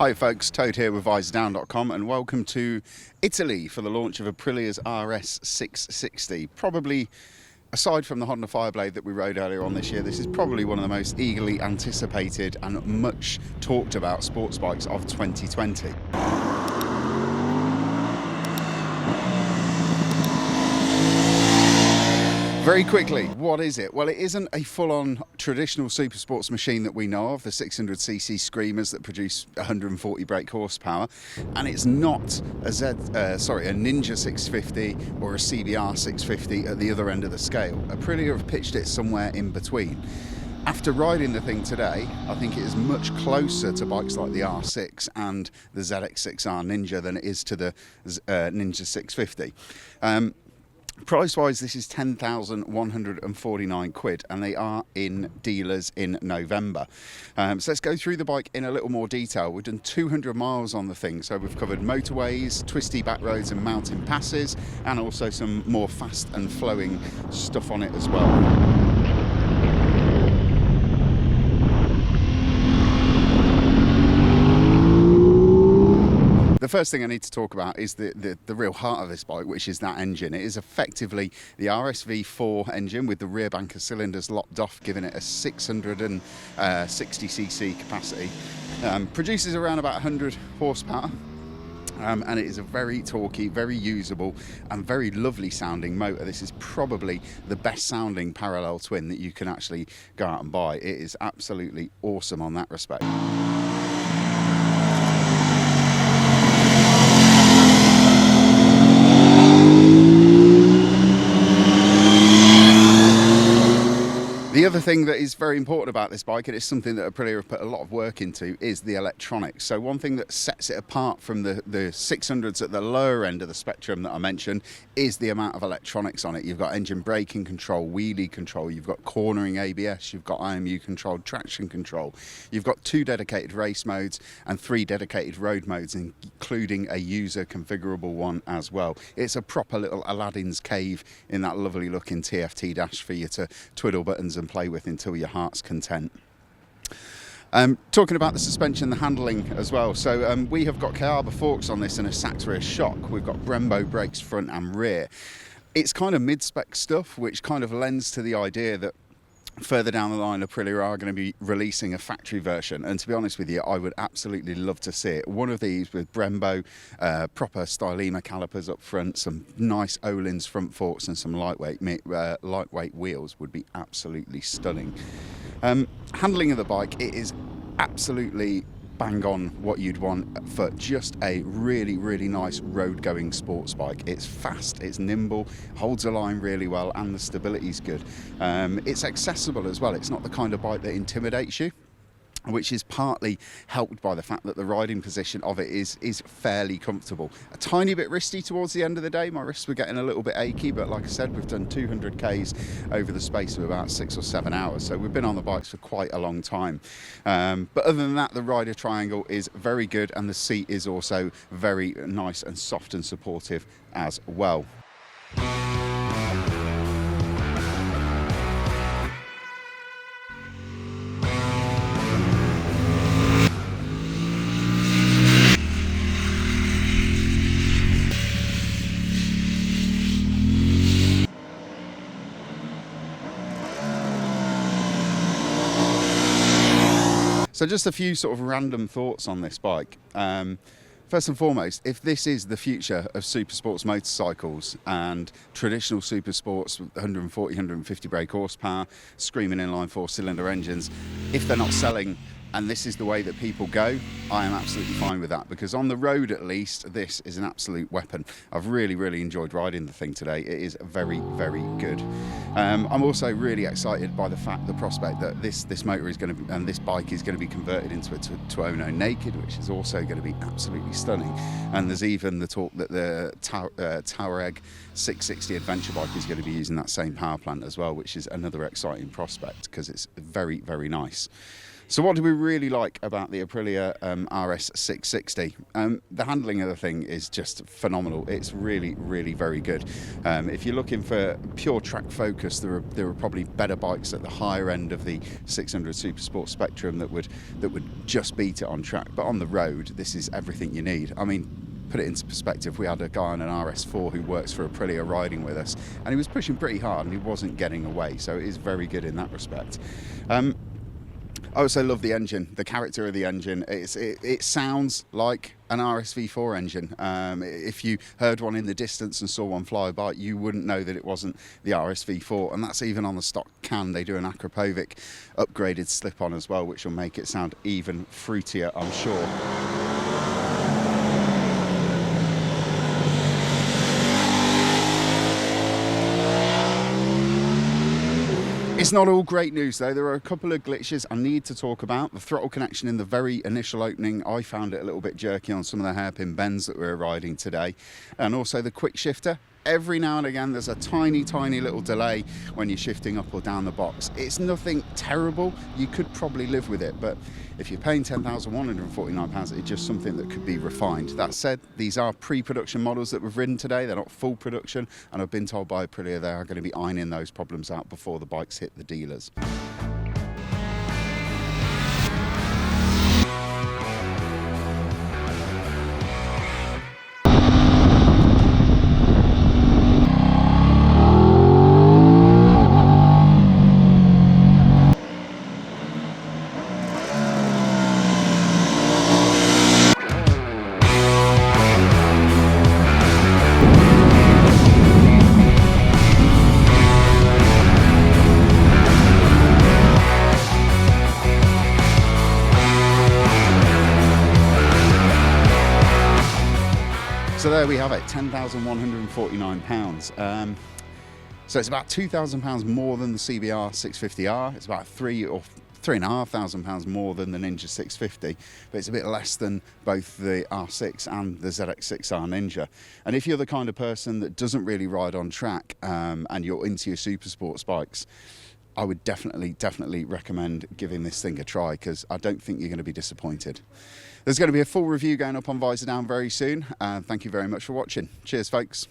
Hi folks, Toad here with Visordown.com and welcome to Italy for the launch of Aprilia's RS 660. Probably, aside from the Honda Fireblade that we rode earlier on this year, this is probably one of the most eagerly anticipated and much talked about sports bikes of 2020. Very quickly, what is it? Well, it isn't a full-on traditional supersports machine that we know of, the 600cc screamers that produce 140 brake horsepower, and it's not a Ninja 650 or a CBR 650 at the other end of the scale. Aprilia have pitched it somewhere in between. After riding the thing today, I think it is much closer to bikes like the R6 and the ZX6R Ninja than it is to the Ninja 650. Price-wise, this is £10,149 and they are in dealers in November. So let's go through the bike in a little more detail. We've done 200 miles on the thing, so we've covered motorways, twisty back roads and mountain passes, and also some more fast and flowing stuff on it as well. The first thing I need to talk about is the real heart of this bike, which is that engine. It is effectively the RSV4 engine with the rear bank of cylinders lopped off, giving it a 660cc capacity. Produces around about 100 horsepower. And it is a very torquey, very usable and very lovely sounding motor. This is probably the best sounding parallel twin that you can actually go out and buy. It is absolutely awesome on that respect. The other thing that is very important about this bike, and it's something that Aprilia have put a lot of work into, is the electronics. So one thing that sets it apart from the 600s at the lower end of the spectrum that I mentioned is the amount of electronics on it. You've got engine braking control, wheelie control, you've got cornering ABS, you've got IMU controlled traction control, you've got 2 dedicated race modes and 3 dedicated road modes, including a user configurable one as well. It's a proper little Aladdin's cave in that lovely looking TFT dash for you to twiddle buttons and play with until your heart's content. Talking about the suspension, the handling as well. So we have got Kayaba forks on this and a Sachs rear shock. We've got Brembo brakes front and rear. It's kind of mid-spec stuff, which kind of lends to the idea that further down the line, Aprilia are going to be releasing a factory version, and to be honest with you, I would absolutely love to see it. One of these with Brembo, proper Stylema calipers up front, some nice Öhlins front forks, and some lightweight wheels would be absolutely stunning. Handling of the bike, it is absolutely bang on what you'd want for just a really, really nice road-going sports bike. It's fast, it's nimble, holds a line really well, and the stability's good. It's accessible as well. It's not the kind of bike that intimidates you, which is partly helped by the fact that the riding position of it is fairly comfortable. A tiny bit wristy towards the end of the day. My wrists were getting a little bit achy, but like I said, we've done 200 Ks over the space of about 6 or 7 hours, so we've been on the bikes for quite a long time. But other than that, the rider triangle is very good, and the seat is also very nice and soft and supportive as well. So just a few sort of random thoughts on this bike. First and foremost, if this is the future of supersports motorcycles and traditional supersports with 140, 150 brake horsepower, screaming inline 4-cylinder engines, if they're not selling and this is the way that people go, I am absolutely fine with that, because on the road at least, this is an absolute weapon. I've really, really enjoyed riding the thing today. It is very, very good. I'm also really excited by the prospect that this motor is going to be, and this bike is going to be converted into a Tuono Naked, which is also going to be absolutely stunning. And there's even the talk that the Touareg 660 adventure bike is going to be using that same power plant as well, which is another exciting prospect because it's very, very nice. So what do we really like about the Aprilia RS 660? The handling of the thing is just phenomenal. It's really, really very good. If you're looking for pure track focus, there are probably better bikes at the higher end of the 600 Supersport spectrum that would just beat it on track. But on the road, this is everything you need. I mean, put it into perspective, we had a guy on an RS4 who works for Aprilia riding with us, and he was pushing pretty hard and he wasn't getting away, so it is very good in that respect. I also love the engine, the character of the engine. It sounds like an RSV4 engine. If you heard one in the distance and saw one fly by, you wouldn't know that it wasn't the RSV4, and that's even on the stock can. They do an Akrapovic upgraded slip-on as well, which will make it sound even fruitier, I'm sure. It's not all great news though. There are a couple of glitches I need to talk about. The throttle connection in the very initial opening, I found it a little bit jerky on some of the hairpin bends that we were riding today. And also the quick shifter. Every now and again there's a tiny little delay when you're shifting up or down the box. It's nothing terrible, you could probably live with it, but if you're paying £10,149, it's just something that could be refined. That said, these are pre-production models that we've ridden today. They're not full production, and I've been told by Aprilia they are going to be ironing those problems out before the bikes hit the dealers. So there we have it, £10,149. So it's about £2,000 more than the CBR 650R. It's about £3,500 more than the Ninja 650, but it's a bit less than both the R6 and the ZX6R Ninja. And if you're the kind of person that doesn't really ride on track and you're into your super sports bikes, I would definitely recommend giving this thing a try, because I don't think you're going to be disappointed. There's going to be a full review going up on Visordown very soon. Thank you very much for watching. Cheers, folks.